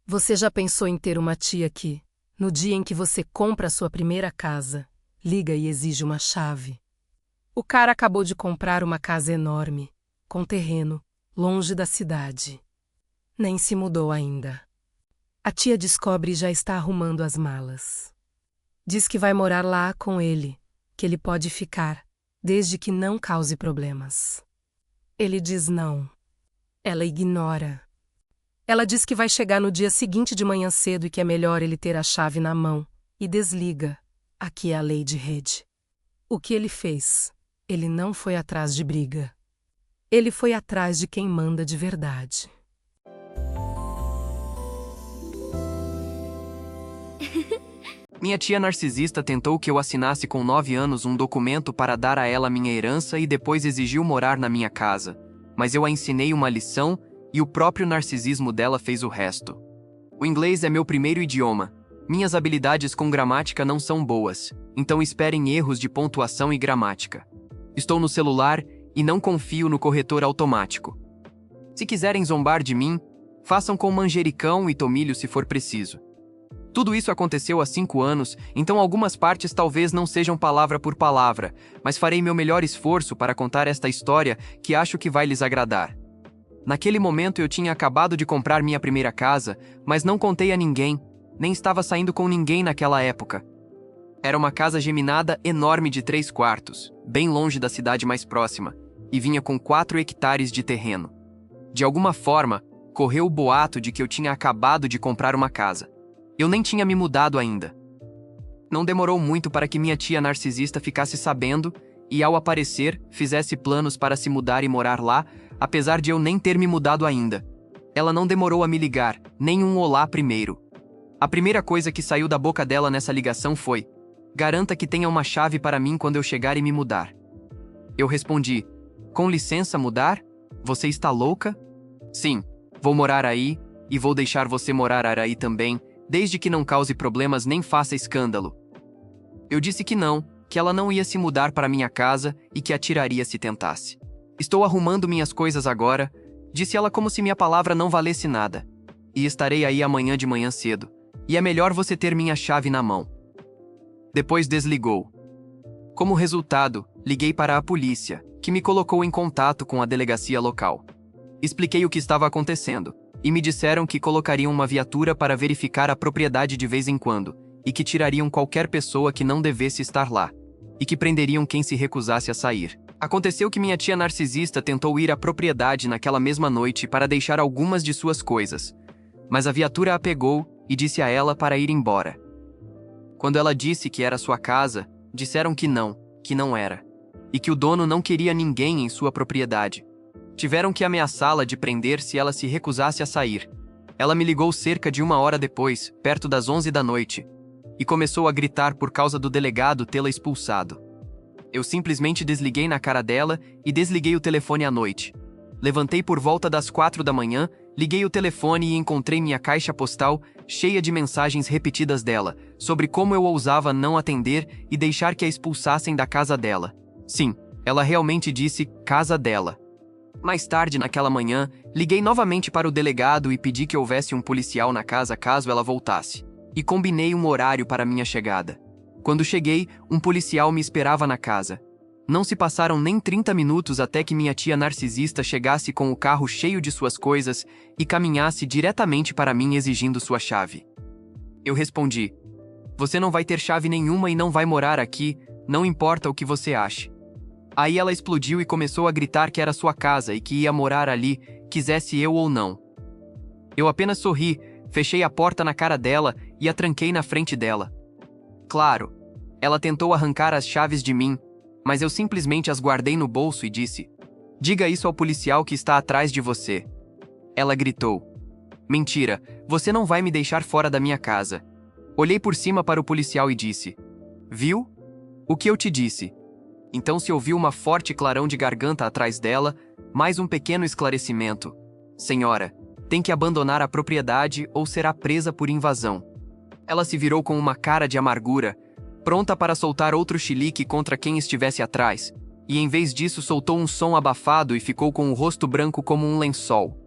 Você já pensou em ter uma tia que, no dia em que você compra a sua primeira casa, liga e exige uma chave? O cara acabou de comprar uma casa enorme, com terreno, longe da cidade. Nem se mudou ainda. A tia descobre e já está arrumando as malas. Diz que vai morar lá com ele, que ele pode ficar, desde que não cause problemas. Ele diz não. Ela ignora. Ela diz que vai chegar no dia seguinte de manhã cedo e que é melhor ele ter a chave na mão, e desliga. Aqui é a lei de rede. O que ele fez? Ele não foi atrás de briga. Ele foi atrás de quem manda de verdade. Minha tia narcisista tentou que eu assinasse com 9 anos um documento para dar a ela minha herança e depois exigiu morar na minha casa. Mas eu a ensinei uma lição e o próprio narcisismo dela fez o resto. O inglês é meu primeiro idioma. Minhas habilidades com gramática não são boas, então esperem erros de pontuação e gramática. Estou no celular e não confio no corretor automático. Se quiserem zombar de mim, façam com manjericão e tomilho se for preciso. Tudo isso aconteceu há 5 anos, então algumas partes talvez não sejam palavra por palavra, mas farei meu melhor esforço para contar esta história que acho que vai lhes agradar. Naquele momento eu tinha acabado de comprar minha primeira casa, mas não contei a ninguém, nem estava saindo com ninguém naquela época. Era uma casa geminada enorme de 3 quartos, bem longe da cidade mais próxima, e vinha com 4 hectares de terreno. De alguma forma, correu o boato de que eu tinha acabado de comprar uma casa. Eu nem tinha me mudado ainda. Não demorou muito para que minha tia narcisista ficasse sabendo e, ao aparecer, fizesse planos para se mudar e morar lá, apesar de eu nem ter me mudado ainda. Ela não demorou a me ligar, nem um olá primeiro. A primeira coisa que saiu da boca dela nessa ligação foi: garanta que tenha uma chave para mim quando eu chegar e me mudar. Eu respondi: com licença, mudar? Você está louca? Sim, vou morar aí, e vou deixar você morar aí também, desde que não cause problemas nem faça escândalo. Eu disse que não, que ela não ia se mudar para minha casa e que a tiraria se tentasse. Estou arrumando minhas coisas agora, disse ela como se minha palavra não valesse nada. E estarei aí amanhã de manhã cedo. E é melhor você ter minha chave na mão. Depois desligou. Como resultado, liguei para a polícia, que me colocou em contato com a delegacia local. Expliquei o que estava acontecendo, e me disseram que colocariam uma viatura para verificar a propriedade de vez em quando, e que tirariam qualquer pessoa que não devesse estar lá, e que prenderiam quem se recusasse a sair. Aconteceu que minha tia narcisista tentou ir à propriedade naquela mesma noite para deixar algumas de suas coisas, mas a viatura a pegou e disse a ela para ir embora. Quando ela disse que era sua casa, disseram que não era, e que o dono não queria ninguém em sua propriedade. Tiveram que ameaçá-la de prender se ela se recusasse a sair. Ela me ligou cerca de 1 hora depois, perto das 11 da noite, e começou a gritar por causa do delegado tê-la expulsado. Eu simplesmente desliguei na cara dela e desliguei o telefone à noite. Levantei por volta das 4 da manhã, liguei o telefone e encontrei minha caixa postal cheia de mensagens repetidas dela, sobre como eu ousava não atender e deixar que a expulsassem da casa dela. Sim, ela realmente disse casa dela. Mais tarde naquela manhã, liguei novamente para o delegado e pedi que houvesse um policial na casa caso ela voltasse. E combinei um horário para minha chegada. Quando cheguei, um policial me esperava na casa. Não se passaram nem 30 minutos até que minha tia narcisista chegasse com o carro cheio de suas coisas e caminhasse diretamente para mim exigindo sua chave. Eu respondi: você não vai ter chave nenhuma e não vai morar aqui, não importa o que você ache. Aí ela explodiu e começou a gritar que era sua casa e que ia morar ali, quisesse eu ou não. Eu apenas sorri, fechei a porta na cara dela e a tranquei na frente dela. Claro, ela tentou arrancar as chaves de mim, mas eu simplesmente as guardei no bolso e disse: diga isso ao policial que está atrás de você. Ela gritou: mentira, você não vai me deixar fora da minha casa. Olhei por cima para o policial e disse: viu? O que eu te disse? Então se ouviu uma forte clarão de garganta atrás dela, mais um pequeno esclarecimento. Senhora, tem que abandonar a propriedade ou será presa por invasão. Ela se virou com uma cara de amargura, pronta para soltar outro chilique contra quem estivesse atrás, e em vez disso soltou um som abafado e ficou com o rosto branco como um lençol.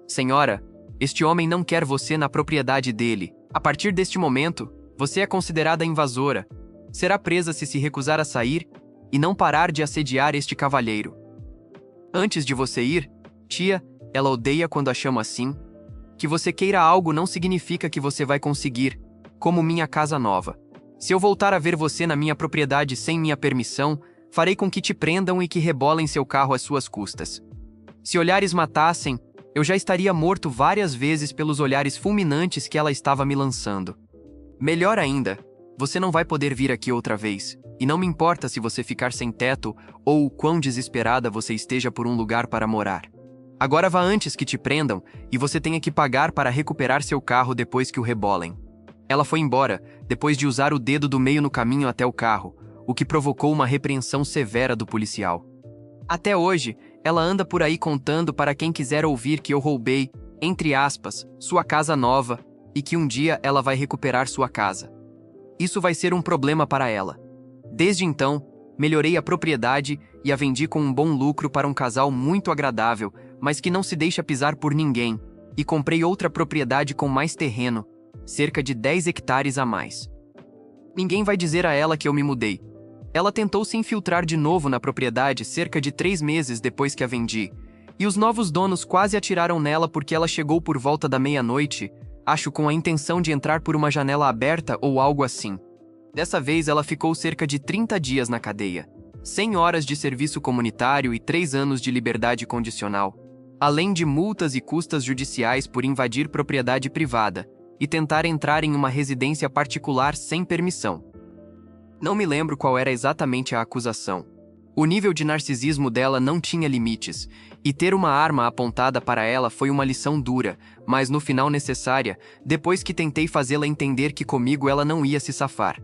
Senhora, Este homem não quer você na propriedade dele. A partir deste momento, você é considerada invasora. Será presa se recusar a sair e não parar de assediar este cavalheiro. Antes de você ir, tia, ela odeia quando a chamo assim. Que você queira algo não significa que você vai conseguir, como minha casa nova. Se eu voltar a ver você na minha propriedade sem minha permissão, farei com que te prendam e que rebolem seu carro às suas custas. Se olhares matassem, eu já estaria morto várias vezes pelos olhares fulminantes que ela estava me lançando. Melhor ainda, você não vai poder vir aqui outra vez, e não me importa se você ficar sem teto ou o quão desesperada você esteja por um lugar para morar. Agora vá antes que te prendam e você tenha que pagar para recuperar seu carro depois que o rebolem. Ela foi embora, depois de usar o dedo do meio no caminho até o carro, o que provocou uma repreensão severa do policial. Até hoje, ela anda por aí contando para quem quiser ouvir que eu roubei, entre aspas, sua casa nova e que um dia ela vai recuperar sua casa. Isso vai ser um problema para ela. Desde então, melhorei a propriedade e a vendi com um bom lucro para um casal muito agradável, mas que não se deixa pisar por ninguém, e comprei outra propriedade com mais terreno, cerca de 10 hectares a mais. Ninguém vai dizer a ela que eu me mudei. Ela tentou se infiltrar de novo na propriedade cerca de 3 meses depois que a vendi, e os novos donos quase atiraram nela porque ela chegou por volta da meia-noite, acho com a intenção de entrar por uma janela aberta ou algo assim. Dessa vez ela ficou cerca de 30 dias na cadeia, 100 horas de serviço comunitário e 3 anos de liberdade condicional, além de multas e custas judiciais por invadir propriedade privada e tentar entrar em uma residência particular sem permissão. Não me lembro qual era exatamente a acusação. O nível de narcisismo dela não tinha limites, e ter uma arma apontada para ela foi uma lição dura, mas no final necessária, depois que tentei fazê-la entender que comigo ela não ia se safar.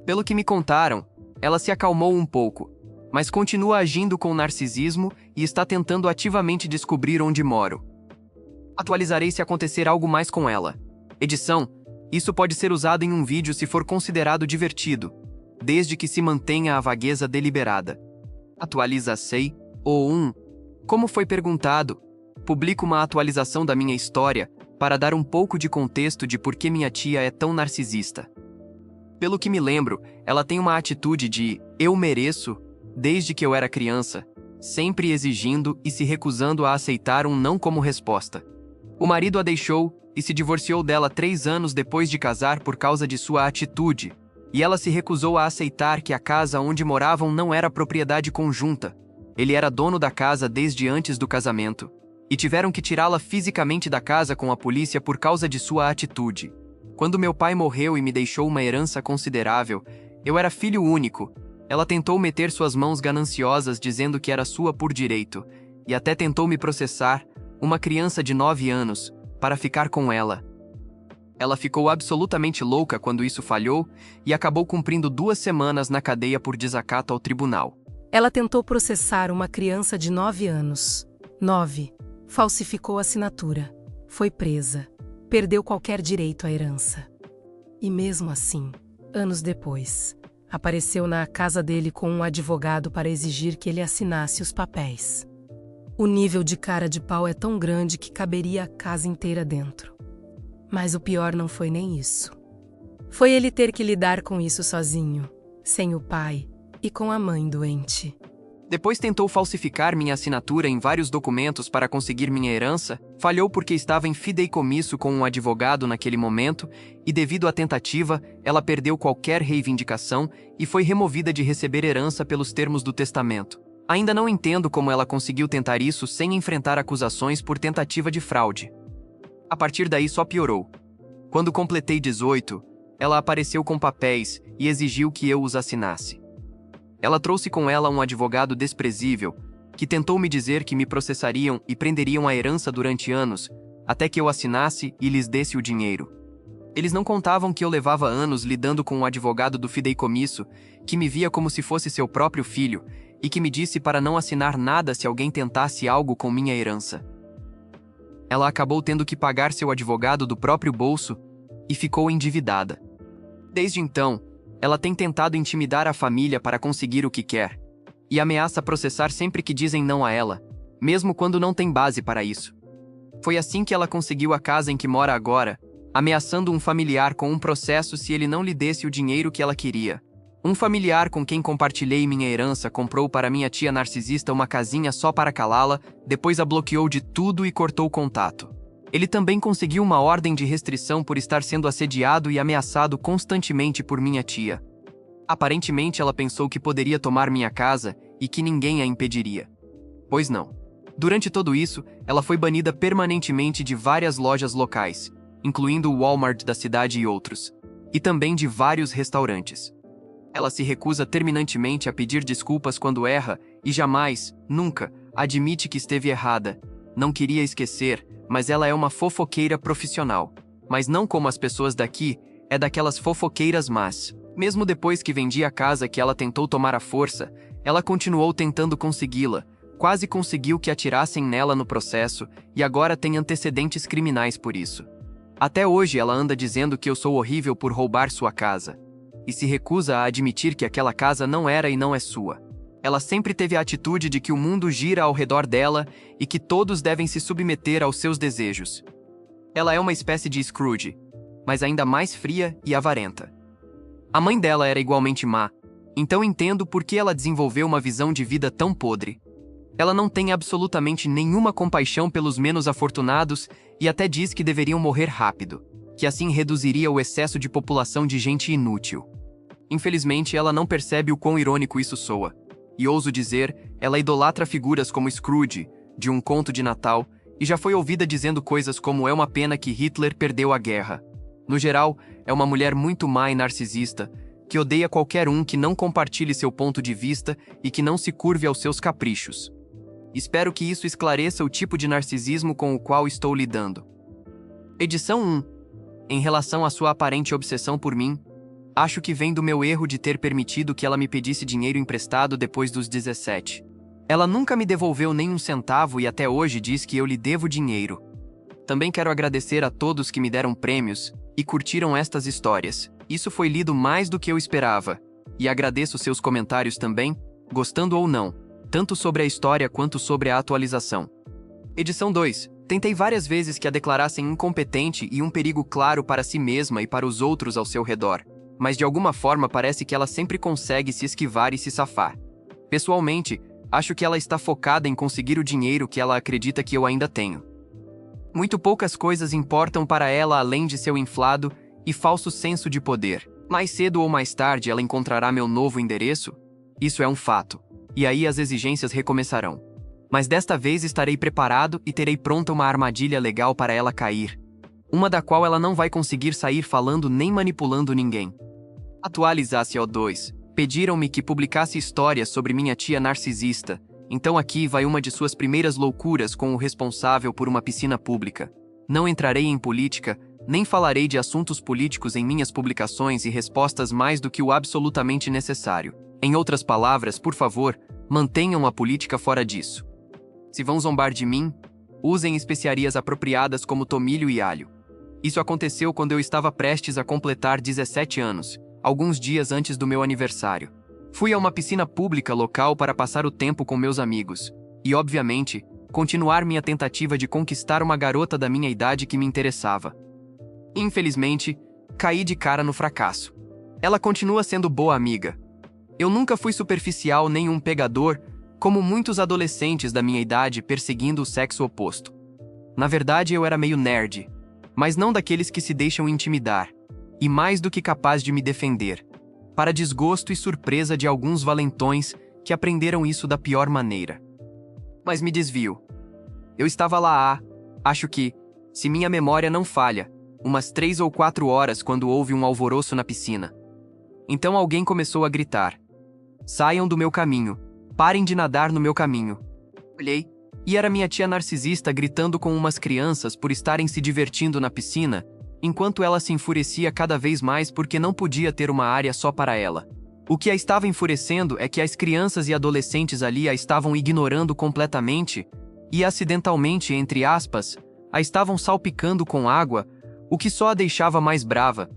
Pelo que me contaram, ela se acalmou um pouco, mas continua agindo com narcisismo e está tentando ativamente descobrir onde moro. Atualizarei se acontecer algo mais com ela. Edição: isso pode ser usado em um vídeo se for considerado divertido, desde que se mantenha a vagueza deliberada. Atualiza-sei, ou 1. Como foi perguntado, publico uma atualização da minha história para dar um pouco de contexto de por que minha tia é tão narcisista. Pelo que me lembro, ela tem uma atitude de "eu mereço" desde que eu era criança, sempre exigindo e se recusando a aceitar um não como resposta. O marido a deixou e se divorciou dela 3 anos depois de casar por causa de sua atitude, e ela se recusou a aceitar que a casa onde moravam não era propriedade conjunta. Ele era dono da casa desde antes do casamento, e tiveram que tirá-la fisicamente da casa com a polícia por causa de sua atitude. Quando meu pai morreu e me deixou uma herança considerável, eu era filho único. Ela tentou meter suas mãos gananciosas dizendo que era sua por direito, e até tentou me processar, uma criança de 9 anos, para ficar com ela. Ela ficou absolutamente louca quando isso falhou e acabou cumprindo 2 semanas na cadeia por desacato ao tribunal. Ela tentou processar uma criança de 9 anos. 9. Falsificou a assinatura. Foi presa. Perdeu qualquer direito à herança. E mesmo assim, anos depois, apareceu na casa dele com um advogado para exigir que ele assinasse os papéis. O nível de cara de pau é tão grande que caberia a casa inteira dentro. Mas o pior não foi nem isso. Foi ele ter que lidar com isso sozinho, sem o pai e com a mãe doente. Depois tentou falsificar minha assinatura em vários documentos para conseguir minha herança, falhou porque estava em fideicomisso com um advogado naquele momento e, devido à tentativa, ela perdeu qualquer reivindicação e foi removida de receber herança pelos termos do testamento. Ainda não entendo como ela conseguiu tentar isso sem enfrentar acusações por tentativa de fraude. A partir daí só piorou. Quando completei 18, ela apareceu com papéis e exigiu que eu os assinasse. Ela trouxe com ela um advogado desprezível, que tentou me dizer que me processariam e prenderiam a herança durante anos, até que eu assinasse e lhes desse o dinheiro. Eles não contavam que eu levava anos lidando com um advogado do fideicomisso, que me via como se fosse seu próprio filho, e que me disse para não assinar nada se alguém tentasse algo com minha herança. Ela acabou tendo que pagar seu advogado do próprio bolso e ficou endividada. Desde então, ela tem tentado intimidar a família para conseguir o que quer, e ameaça processar sempre que dizem não a ela, mesmo quando não tem base para isso. Foi assim que ela conseguiu a casa em que mora agora, ameaçando um familiar com um processo se ele não lhe desse o dinheiro que ela queria. Um familiar com quem compartilhei minha herança comprou para minha tia narcisista uma casinha só para calá-la, depois a bloqueou de tudo e cortou o contato. Ele também conseguiu uma ordem de restrição por estar sendo assediado e ameaçado constantemente por minha tia. Aparentemente ela pensou que poderia tomar minha casa e que ninguém a impediria. Pois não. Durante tudo isso, ela foi banida permanentemente de várias lojas locais, incluindo o Walmart da cidade e outros, e também de vários restaurantes. Ela se recusa terminantemente a pedir desculpas quando erra e jamais, nunca, admite que esteve errada. Não queria esquecer, mas ela é uma fofoqueira profissional. Mas não como as pessoas daqui, é daquelas fofoqueiras más. Mesmo depois que vendi a casa que ela tentou tomar à força, ela continuou tentando consegui-la, quase conseguiu que atirassem nela no processo e agora tem antecedentes criminais por isso. Até hoje ela anda dizendo que eu sou horrível por roubar sua casa. E se recusa a admitir que aquela casa não era e não é sua. Ela sempre teve a atitude de que o mundo gira ao redor dela e que todos devem se submeter aos seus desejos. Ela é uma espécie de Scrooge, mas ainda mais fria e avarenta. A mãe dela era igualmente má, então entendo por que ela desenvolveu uma visão de vida tão podre. Ela não tem absolutamente nenhuma compaixão pelos menos afortunados e até diz que deveriam morrer rápido, que assim reduziria o excesso de população de gente inútil. Infelizmente, ela não percebe o quão irônico isso soa. E ouso dizer, ela idolatra figuras como Scrooge, de Um Conto de Natal, e já foi ouvida dizendo coisas como é uma pena que Hitler perdeu a guerra. No geral, é uma mulher muito má e narcisista, que odeia qualquer um que não compartilhe seu ponto de vista e que não se curve aos seus caprichos. Espero que isso esclareça o tipo de narcisismo com o qual estou lidando. Edição 1. Em relação à sua aparente obsessão por mim, acho que vem do meu erro de ter permitido que ela me pedisse dinheiro emprestado depois dos 17. Ela nunca me devolveu nem um centavo e até hoje diz que eu lhe devo dinheiro. Também quero agradecer a todos que me deram prêmios e curtiram estas histórias. Isso foi lido mais do que eu esperava. E agradeço seus comentários também, gostando ou não, tanto sobre a história quanto sobre a atualização. Edição 2. Tentei várias vezes que a declarassem incompetente e um perigo claro para si mesma e para os outros ao seu redor, mas de alguma forma parece que ela sempre consegue se esquivar e se safar. Pessoalmente, acho que ela está focada em conseguir o dinheiro que ela acredita que eu ainda tenho. Muito poucas coisas importam para ela além de seu inflado e falso senso de poder. Mais cedo ou mais tarde ela encontrará meu novo endereço? Isso é um fato. E aí as exigências recomeçarão. Mas desta vez estarei preparado e terei pronta uma armadilha legal para ela cair. Uma da qual ela não vai conseguir sair falando nem manipulando ninguém. Atualizasse ao 2. Pediram-me que publicasse histórias sobre minha tia narcisista, então aqui vai uma de suas primeiras loucuras com o responsável por uma piscina pública. Não entrarei em política, nem falarei de assuntos políticos em minhas publicações e respostas mais do que o absolutamente necessário. Em outras palavras, por favor, mantenham a política fora disso. Se vão zombar de mim, usem especiarias apropriadas como tomilho e alho. Isso aconteceu quando eu estava prestes a completar 17 anos, alguns dias antes do meu aniversário. Fui a uma piscina pública local para passar o tempo com meus amigos e, obviamente, continuar minha tentativa de conquistar uma garota da minha idade que me interessava. Infelizmente, caí de cara no fracasso. Ela continua sendo boa amiga. Eu nunca fui superficial nem um pegador, como muitos adolescentes da minha idade perseguindo o sexo oposto. Na verdade, eu era meio nerd, mas não daqueles que se deixam intimidar, e mais do que capaz de me defender, para desgosto e surpresa de alguns valentões que aprenderam isso da pior maneira. Mas me desvio. Eu estava lá acho que, se minha memória não falha, umas 3 ou 4 horas quando houve um alvoroço na piscina. Então alguém começou a gritar: "Saiam do meu caminho, parem de nadar no meu caminho." Olhei, e era minha tia narcisista gritando com umas crianças por estarem se divertindo na piscina, enquanto ela se enfurecia cada vez mais porque não podia ter uma área só para ela. O que a estava enfurecendo é que as crianças e adolescentes ali a estavam ignorando completamente e acidentalmente, entre aspas, a estavam salpicando com água, o que só a deixava mais brava.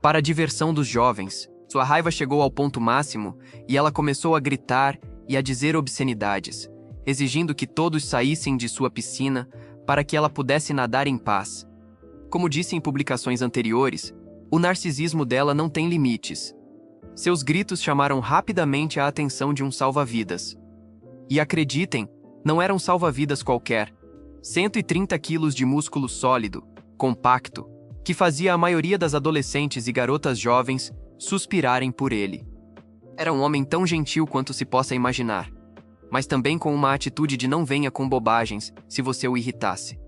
Para a diversão dos jovens, sua raiva chegou ao ponto máximo e ela começou a gritar e a dizer obscenidades, exigindo que todos saíssem de sua piscina, para que ela pudesse nadar em paz. Como disse em publicações anteriores, o narcisismo dela não tem limites. Seus gritos chamaram rapidamente a atenção de um salva-vidas. E acreditem, não era um salva-vidas qualquer. 130 quilos de músculo sólido, compacto, que fazia a maioria das adolescentes e garotas jovens suspirarem por ele. Era um homem tão gentil quanto se possa imaginar, mas também com uma atitude de não venha com bobagens se você o irritasse.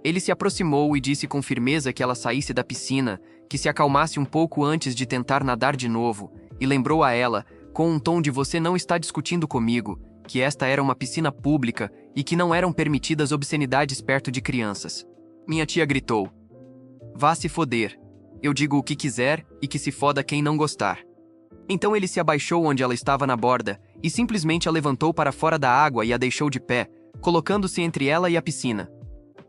Ele se aproximou e disse com firmeza que ela saísse da piscina, que se acalmasse um pouco antes de tentar nadar de novo, e lembrou a ela, com um tom de "você não está discutindo comigo", que esta era uma piscina pública e que não eram permitidas obscenidades perto de crianças. Minha tia gritou: "Vá se foder. Eu digo o que quiser e que se foda quem não gostar." Então ele se abaixou onde ela estava na borda e simplesmente a levantou para fora da água e a deixou de pé, colocando-se entre ela e a piscina.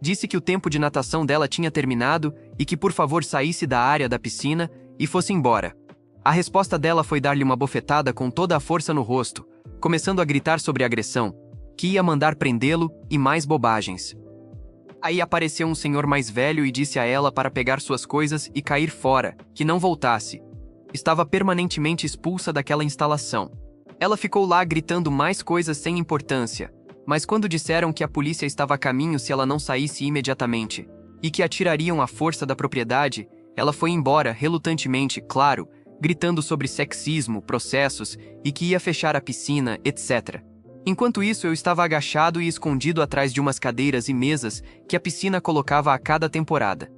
Disse que o tempo de natação dela tinha terminado e que por favor saísse da área da piscina e fosse embora. A resposta dela foi dar-lhe uma bofetada com toda a força no rosto, começando a gritar sobre agressão, que ia mandar prendê-lo e mais bobagens. Aí apareceu um senhor mais velho e disse a ela para pegar suas coisas e cair fora, que não voltasse. Estava permanentemente expulsa daquela instalação. Ela ficou lá gritando mais coisas sem importância, mas quando disseram que a polícia estava a caminho se ela não saísse imediatamente, e que a tirariam à força da propriedade, ela foi embora relutantemente, claro, gritando sobre sexismo, processos e que ia fechar a piscina, etc. Enquanto isso, eu estava agachado e escondido atrás de umas cadeiras e mesas que a piscina colocava a cada temporada.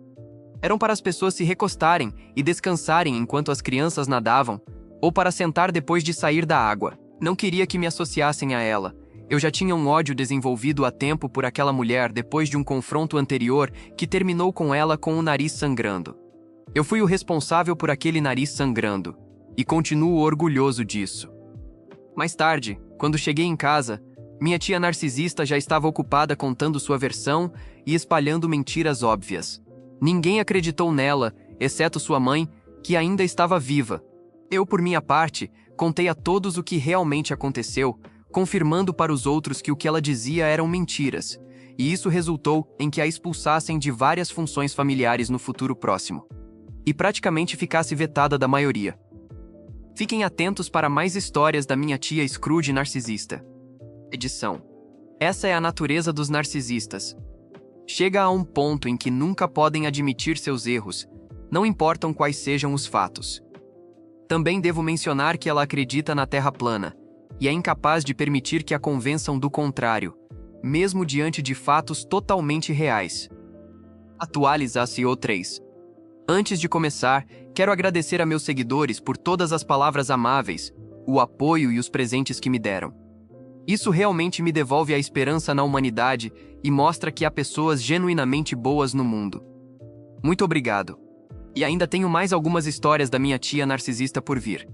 Eram para as pessoas se recostarem e descansarem enquanto as crianças nadavam, ou para sentar depois de sair da água. Não queria que me associassem a ela. Eu já tinha um ódio desenvolvido há tempo por aquela mulher depois de um confronto anterior que terminou com ela com o nariz sangrando. Eu fui o responsável por aquele nariz sangrando, e continuo orgulhoso disso. Mais tarde, quando cheguei em casa, minha tia narcisista já estava ocupada contando sua versão e espalhando mentiras óbvias. Ninguém acreditou nela, exceto sua mãe, que ainda estava viva. Eu, por minha parte, contei a todos o que realmente aconteceu, confirmando para os outros que o que ela dizia eram mentiras, e isso resultou em que a expulsassem de várias funções familiares no futuro próximo. E praticamente ficasse vetada da maioria. Fiquem atentos para mais histórias da minha tia Scrooge narcisista. Edição. Essa é a natureza dos narcisistas. Chega a um ponto em que nunca podem admitir seus erros, não importam quais sejam os fatos. Também devo mencionar que ela acredita na Terra plana, e é incapaz de permitir que a convençam do contrário, mesmo diante de fatos totalmente reais. Atualiza-se o 3. Antes de começar, quero agradecer a meus seguidores por todas as palavras amáveis, o apoio e os presentes que me deram. Isso realmente me devolve a esperança na humanidade e mostra que há pessoas genuinamente boas no mundo. Muito obrigado. E ainda tenho mais algumas histórias da minha tia narcisista por vir.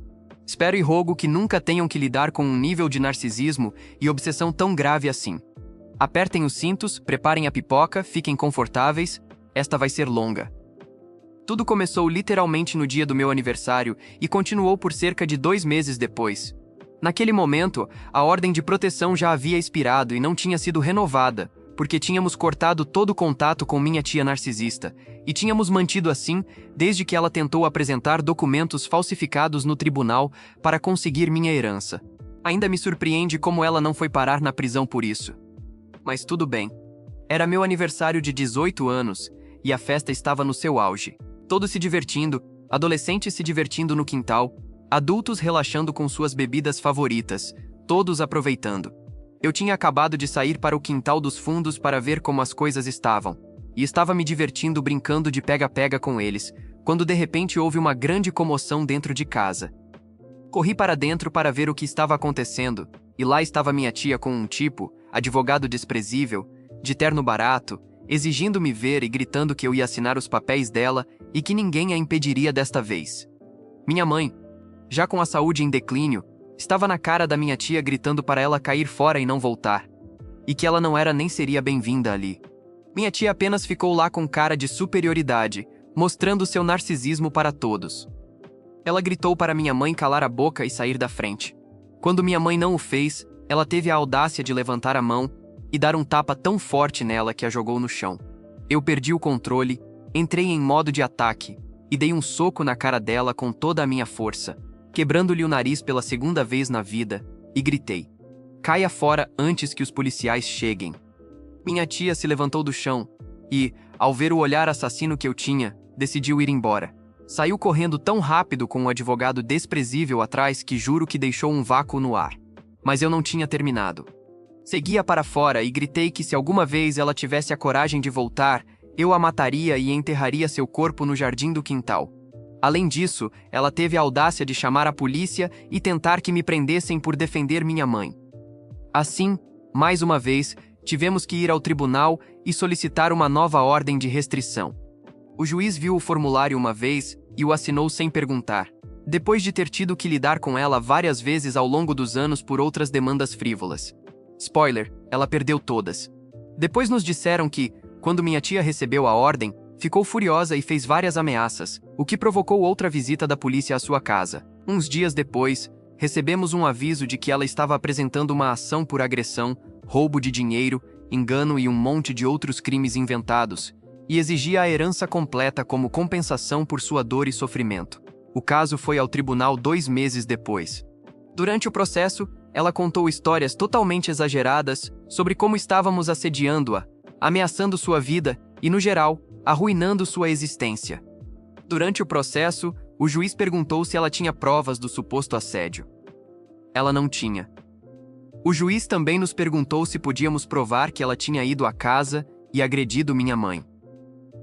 Espero e rogo que nunca tenham que lidar com um nível de narcisismo e obsessão tão grave assim. Apertem os cintos, preparem a pipoca, fiquem confortáveis, esta vai ser longa. Tudo começou literalmente no dia do meu aniversário e continuou por cerca de 2 meses depois. Naquele momento, a ordem de proteção já havia expirado e não tinha sido renovada, porque tínhamos cortado todo o contato com minha tia narcisista, e tínhamos mantido assim desde que ela tentou apresentar documentos falsificados no tribunal para conseguir minha herança. Ainda me surpreende como ela não foi parar na prisão por isso. Mas tudo bem. Era meu aniversário de 18 anos, e a festa estava no seu auge. Todos se divertindo, adolescentes se divertindo no quintal, adultos relaxando com suas bebidas favoritas, todos aproveitando. Eu tinha acabado de sair para o quintal dos fundos para ver como as coisas estavam, e estava me divertindo brincando de pega-pega com eles, quando de repente houve uma grande comoção dentro de casa. Corri para dentro para ver o que estava acontecendo, e lá estava minha tia com um tipo, advogado desprezível, de terno barato, exigindo me ver e gritando que eu ia assinar os papéis dela e que ninguém a impediria desta vez. Minha mãe, já com a saúde em declínio, estava na cara da minha tia gritando para ela cair fora e não voltar, e que ela não era nem seria bem-vinda ali. Minha tia apenas ficou lá com cara de superioridade, mostrando seu narcisismo para todos. Ela gritou para minha mãe calar a boca e sair da frente. Quando minha mãe não o fez, ela teve a audácia de levantar a mão, e dar um tapa tão forte nela que a jogou no chão. Eu perdi o controle, entrei em modo de ataque e dei um soco na cara dela com toda a minha força, quebrando-lhe o nariz pela segunda vez na vida, e gritei: "Caia fora antes que os policiais cheguem." Minha tia se levantou do chão e, ao ver o olhar assassino que eu tinha, decidiu ir embora. Saiu correndo tão rápido com um advogado desprezível atrás que juro que deixou um vácuo no ar. Mas eu não tinha terminado. Segui-a para fora e gritei que se alguma vez ela tivesse a coragem de voltar, eu a mataria e enterraria seu corpo no jardim do quintal. Além disso, ela teve a audácia de chamar a polícia e tentar que me prendessem por defender minha mãe. Assim, mais uma vez, tivemos que ir ao tribunal e solicitar uma nova ordem de restrição. O juiz viu o formulário uma vez e o assinou sem perguntar, depois de ter tido que lidar com ela várias vezes ao longo dos anos por outras demandas frívolas. Spoiler, ela perdeu todas. Depois nos disseram que, quando minha tia recebeu a ordem, ficou furiosa e fez várias ameaças, o que provocou outra visita da polícia à sua casa. Uns dias depois, recebemos um aviso de que ela estava apresentando uma ação por agressão, roubo de dinheiro, engano e um monte de outros crimes inventados, e exigia a herança completa como compensação por sua dor e sofrimento. O caso foi ao tribunal 2 meses depois. Durante o processo, ela contou histórias totalmente exageradas sobre como estávamos assediando-a, ameaçando sua vida e, no geral, arruinando sua existência. Durante o processo, o juiz perguntou se ela tinha provas do suposto assédio. Ela não tinha. O juiz também nos perguntou se podíamos provar que ela tinha ido à casa e agredido minha mãe.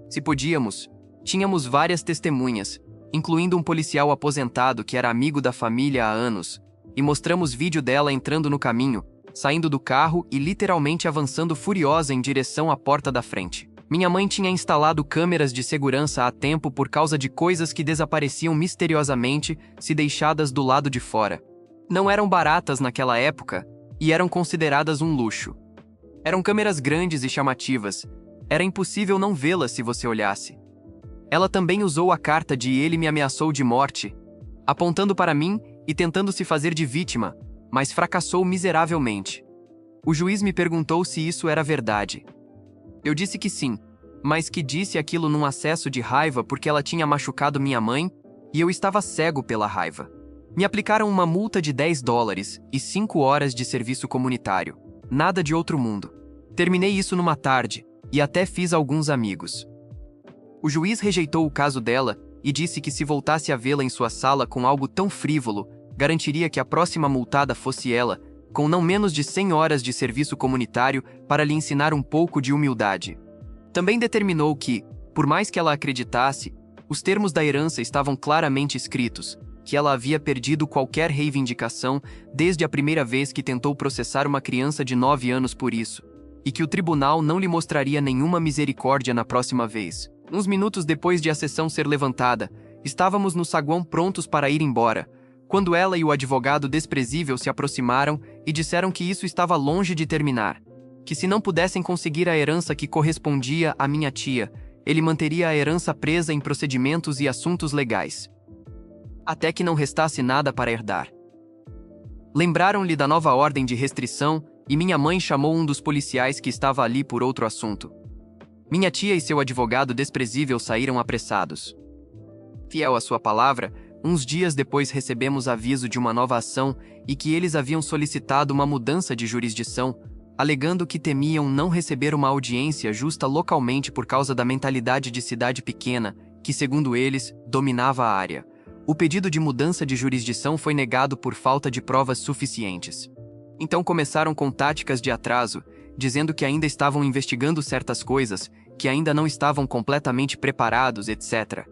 Se podíamos, tínhamos várias testemunhas, incluindo um policial aposentado que era amigo da família há anos, e mostramos vídeo dela entrando no caminho, saindo do carro e literalmente avançando furiosa em direção à porta da frente. Minha mãe tinha instalado câmeras de segurança há tempo por causa de coisas que desapareciam misteriosamente se deixadas do lado de fora. Não eram baratas naquela época e eram consideradas um luxo. Eram câmeras grandes e chamativas. Era impossível não vê-las se você olhasse. Ela também usou a carta de "ele me ameaçou de morte", apontando para mim e tentando se fazer de vítima, mas fracassou miseravelmente. O juiz me perguntou se isso era verdade. Eu disse que sim, mas que disse aquilo num acesso de raiva porque ela tinha machucado minha mãe e eu estava cego pela raiva. Me aplicaram uma multa de $10 e 5 horas de serviço comunitário. Nada de outro mundo. Terminei isso numa tarde e até fiz alguns amigos. O juiz rejeitou o caso dela e disse que se voltasse a vê-la em sua sala com algo tão frívolo, garantiria que a próxima multada fosse ela, com não menos de 100 horas de serviço comunitário para lhe ensinar um pouco de humildade. Também determinou que, por mais que ela acreditasse, os termos da herança estavam claramente escritos, que ela havia perdido qualquer reivindicação desde a primeira vez que tentou processar uma criança de 9 anos por isso, e que o tribunal não lhe mostraria nenhuma misericórdia na próxima vez. Uns minutos depois de a sessão ser levantada, estávamos no saguão prontos para ir embora, quando ela e o advogado desprezível se aproximaram e disseram que isso estava longe de terminar, que se não pudessem conseguir a herança que correspondia à minha tia, ele manteria a herança presa em procedimentos e assuntos legais, até que não restasse nada para herdar. Lembraram-lhe da nova ordem de restrição e minha mãe chamou um dos policiais que estava ali por outro assunto. Minha tia e seu advogado desprezível saíram apressados. Fiel à sua palavra, uns dias depois recebemos aviso de uma nova ação e que eles haviam solicitado uma mudança de jurisdição, alegando que temiam não receber uma audiência justa localmente por causa da mentalidade de cidade pequena, que, segundo eles, dominava a área. O pedido de mudança de jurisdição foi negado por falta de provas suficientes. Então começaram com táticas de atraso, dizendo que ainda estavam investigando certas coisas, que ainda não estavam completamente preparados, etc.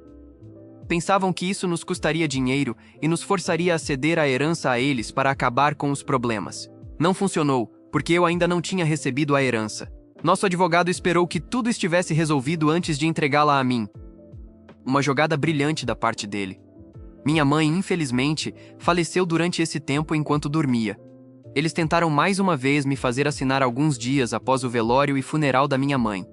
Pensavam que isso nos custaria dinheiro e nos forçaria a ceder a herança a eles para acabar com os problemas. Não funcionou, porque eu ainda não tinha recebido a herança. Nosso advogado esperou que tudo estivesse resolvido antes de entregá-la a mim. Uma jogada brilhante da parte dele. Minha mãe, infelizmente, faleceu durante esse tempo enquanto dormia. Eles tentaram mais uma vez me fazer assinar alguns dias após o velório e funeral da minha mãe.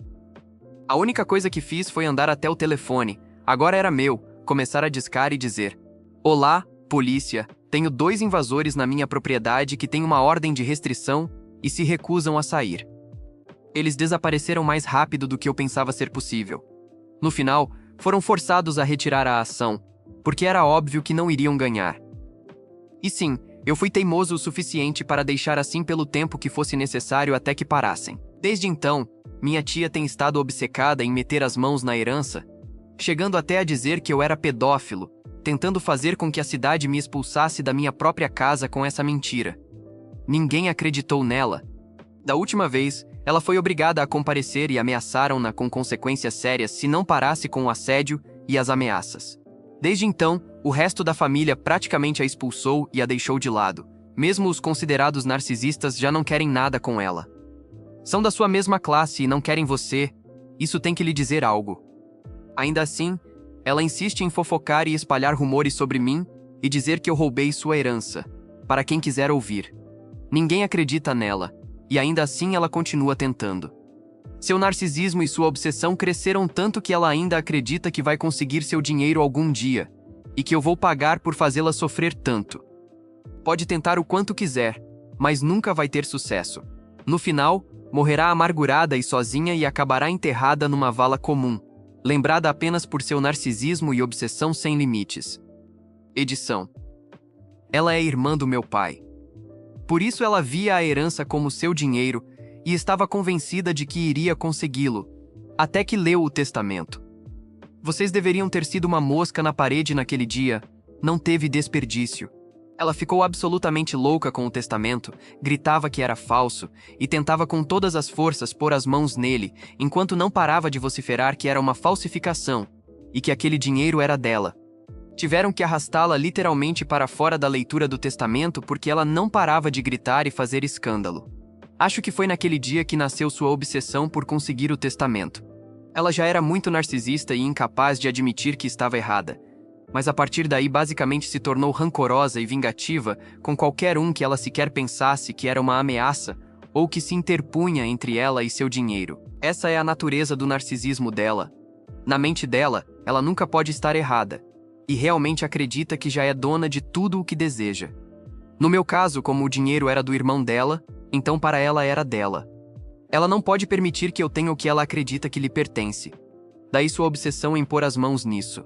A única coisa que fiz foi andar até o telefone, agora era meu, começar a discar e dizer: "Olá, polícia, tenho 2 invasores na minha propriedade que têm uma ordem de restrição e se recusam a sair." Eles desapareceram mais rápido do que eu pensava ser possível. No final, foram forçados a retirar a ação, porque era óbvio que não iriam ganhar. E sim, eu fui teimoso o suficiente para deixar assim pelo tempo que fosse necessário até que parassem. Desde então, minha tia tem estado obcecada em meter as mãos na herança, chegando até a dizer que eu era pedófilo, tentando fazer com que a cidade me expulsasse da minha própria casa com essa mentira. Ninguém acreditou nela. Da última vez, ela foi obrigada a comparecer e ameaçaram-na com consequências sérias se não parasse com o assédio e as ameaças. Desde então, o resto da família praticamente a expulsou e a deixou de lado. Mesmo os considerados narcisistas já não querem nada com ela. São da sua mesma classe e não querem você. Isso tem que lhe dizer algo. Ainda assim, ela insiste em fofocar e espalhar rumores sobre mim e dizer que eu roubei sua herança, para quem quiser ouvir. Ninguém acredita nela, e ainda assim ela continua tentando. Seu narcisismo e sua obsessão cresceram tanto que ela ainda acredita que vai conseguir seu dinheiro algum dia, e que eu vou pagar por fazê-la sofrer tanto. Pode tentar o quanto quiser, mas nunca vai ter sucesso. No final, morrerá amargurada e sozinha e acabará enterrada numa vala comum, lembrada apenas por seu narcisismo e obsessão sem limites. Edição. Ela é irmã do meu pai. Por isso ela via a herança como seu dinheiro e estava convencida de que iria consegui-lo, até que leu o testamento. Vocês deveriam ter sido uma mosca na parede naquele dia, não teve desperdício. Ela ficou absolutamente louca com o testamento, gritava que era falso e tentava com todas as forças pôr as mãos nele, enquanto não parava de vociferar que era uma falsificação e que aquele dinheiro era dela. Tiveram que arrastá-la literalmente para fora da leitura do testamento porque ela não parava de gritar e fazer escândalo. Acho que foi naquele dia que nasceu sua obsessão por conseguir o testamento. Ela já era muito narcisista e incapaz de admitir que estava errada, mas a partir daí basicamente se tornou rancorosa e vingativa com qualquer um que ela sequer pensasse que era uma ameaça ou que se interpunha entre ela e seu dinheiro. Essa é a natureza do narcisismo dela. Na mente dela, ela nunca pode estar errada, e realmente acredita que já é dona de tudo o que deseja. No meu caso, como o dinheiro era do irmão dela, então para ela era dela. Ela não pode permitir que eu tenha o que ela acredita que lhe pertence. Daí sua obsessão em pôr as mãos nisso.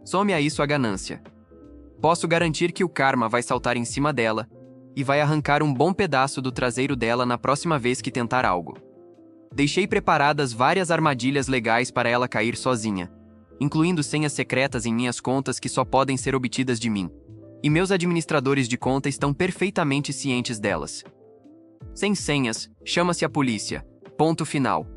Some a isso a ganância. Posso garantir que o karma vai saltar em cima dela e vai arrancar um bom pedaço do traseiro dela na próxima vez que tentar algo. Deixei preparadas várias armadilhas legais para ela cair sozinha, incluindo senhas secretas em minhas contas que só podem ser obtidas de mim. E meus administradores de conta estão perfeitamente cientes delas. Sem senhas, chama-se a polícia. Ponto final.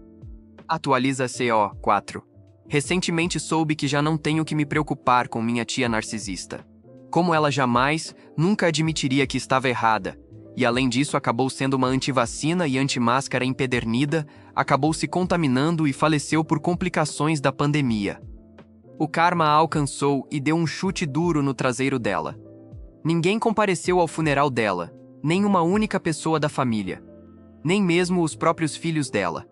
Atualiza CO 4. Recentemente soube que já não tenho que me preocupar com minha tia narcisista. Como ela jamais, nunca admitiria que estava errada, e além disso acabou sendo uma antivacina e antimáscara empedernida, acabou se contaminando e faleceu por complicações da pandemia. O karma a alcançou e deu um chute duro no traseiro dela. Ninguém compareceu ao funeral dela, nem uma única pessoa da família, nem mesmo os próprios filhos dela.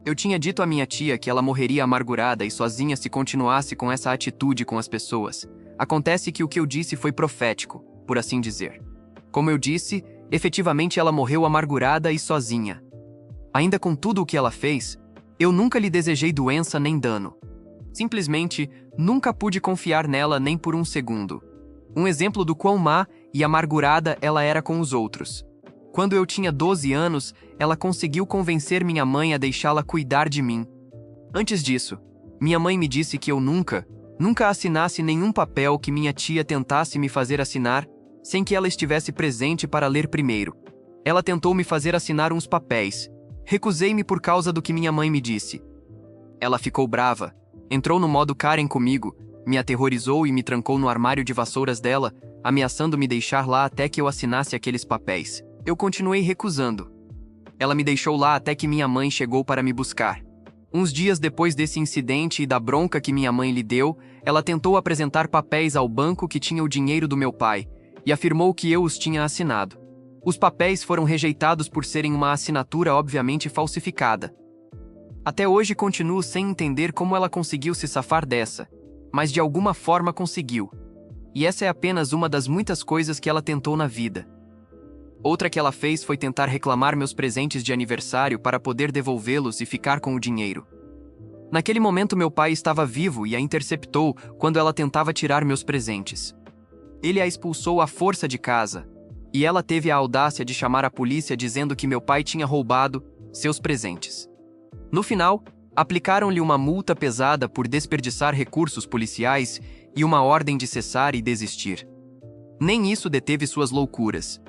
Eu tinha dito à minha tia que ela morreria amargurada e sozinha se continuasse com essa atitude com as pessoas. Acontece que o que eu disse foi profético, por assim dizer. Como eu disse, efetivamente ela morreu amargurada e sozinha. Ainda com tudo o que ela fez, eu nunca lhe desejei doença nem dano. Simplesmente, nunca pude confiar nela nem por um segundo. Um exemplo do quão má e amargurada ela era com os outros. Quando eu tinha 12 anos, ela conseguiu convencer minha mãe a deixá-la cuidar de mim. Antes disso, minha mãe me disse que eu nunca assinasse nenhum papel que minha tia tentasse me fazer assinar, sem que ela estivesse presente para ler primeiro. Ela tentou me fazer assinar uns papéis. Recusei-me por causa do que minha mãe me disse. Ela ficou brava, entrou no modo Karen comigo, me aterrorizou e me trancou no armário de vassouras dela, ameaçando me deixar lá até que eu assinasse aqueles papéis. Eu continuei recusando. Ela me deixou lá até que minha mãe chegou para me buscar. Uns dias depois desse incidente e da bronca que minha mãe lhe deu, ela tentou apresentar papéis ao banco que tinha o dinheiro do meu pai, e afirmou que eu os tinha assinado. Os papéis foram rejeitados por serem uma assinatura obviamente falsificada. Até hoje continuo sem entender como ela conseguiu se safar dessa, mas de alguma forma conseguiu. E essa é apenas uma das muitas coisas que ela tentou na vida. Outra que ela fez foi tentar reclamar meus presentes de aniversário para poder devolvê-los e ficar com o dinheiro. Naquele momento meu pai estava vivo e a interceptou quando ela tentava tirar meus presentes. Ele a expulsou à força de casa, e ela teve a audácia de chamar a polícia dizendo que meu pai tinha roubado seus presentes. No final, aplicaram-lhe uma multa pesada por desperdiçar recursos policiais e uma ordem de cessar e desistir. Nem isso deteve suas loucuras.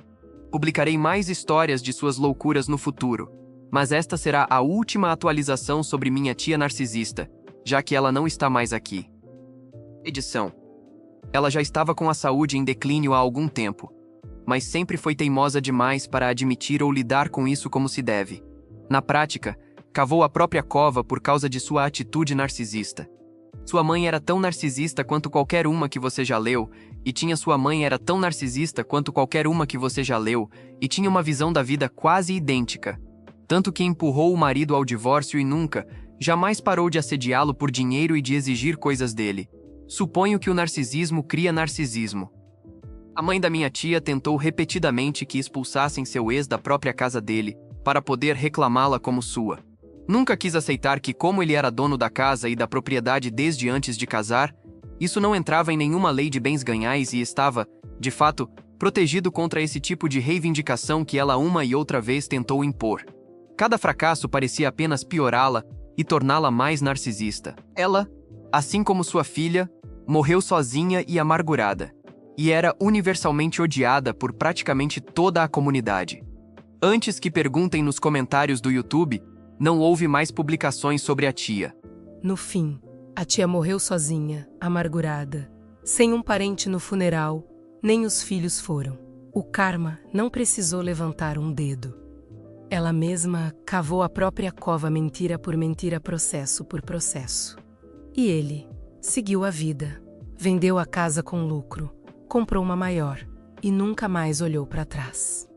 Publicarei mais histórias de suas loucuras no futuro, mas esta será a última atualização sobre minha tia narcisista, já que ela não está mais aqui. Edição. Ela já estava com a saúde em declínio há algum tempo, mas sempre foi teimosa demais para admitir ou lidar com isso como se deve. Na prática, cavou a própria cova por causa de sua atitude narcisista. Sua mãe era tão narcisista quanto qualquer uma que você já leu, e sua mãe era tão narcisista quanto qualquer uma que você já leu, e tinha uma visão da vida quase idêntica. Tanto que empurrou o marido ao divórcio e nunca, jamais parou de assediá-lo por dinheiro e de exigir coisas dele. Suponho que o narcisismo cria narcisismo. A mãe da minha tia tentou repetidamente que expulsassem seu ex da própria casa dele, para poder reclamá-la como sua. Nunca quis aceitar que, como ele era dono da casa e da propriedade desde antes de casar, isso não entrava em nenhuma lei de bens ganhais e estava, de fato, protegido contra esse tipo de reivindicação que ela uma e outra vez tentou impor. Cada fracasso parecia apenas piorá-la e torná-la mais narcisista. Ela, assim como sua filha, morreu sozinha e amargurada, e era universalmente odiada por praticamente toda a comunidade. Antes que perguntem nos comentários do YouTube, não houve mais publicações sobre a tia. No fim, a tia morreu sozinha, amargurada, sem um parente no funeral, nem os filhos foram. O karma não precisou levantar um dedo. Ela mesma cavou a própria cova mentira por mentira, processo por processo. E ele seguiu a vida, vendeu a casa com lucro, comprou uma maior e nunca mais olhou para trás.